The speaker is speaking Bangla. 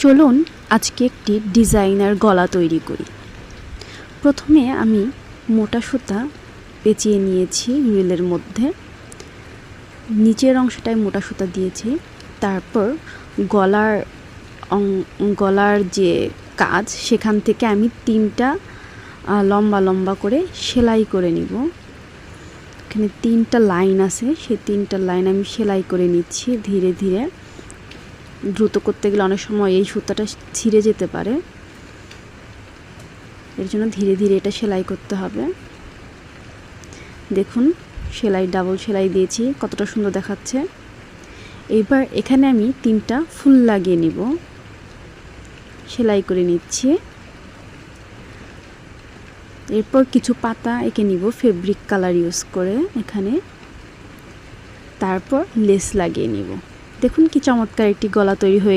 চলুন আজকে একটি ডিজাইনার গলা তৈরি করি। প্রথমে আমি মোটা সুতা পেঁচিয়ে নিয়েছি রিলের মধ্যে, নিচের অংশটায় মোটা সুতা দিয়েছি। তারপর গলার যে কাজ সেখান থেকে আমি 3টা লম্বা লম্বা করে সেলাই করে নিব। এখানে 3টা লাইন আছে, সেই 3টা লাইন আমি সেলাই করে নিচ্ছি ধীরে ধীরে। দ্রুত করতে গেলে অনেক সময় এই সুতাটা ছিঁড়ে যেতে পারে, এর জন্য ধীরে ধীরে এটা সেলাই করতে হবে। দেখুন ডাবল সেলাই দিয়েছি, কতটা সুন্দর দেখাচ্ছে। এবার এখানে আমি 3টা ফুল লাগিয়ে নিব, সেলাই করে নিচ্ছি। এরপর কিছু পাতা এঁকে নিব ফেব্রিক কালার ইউজ করে এখানে, তারপর লেস লাগিয়ে নিব। দেখুন কি চমৎকার একটি গলা তৈরি হয়ে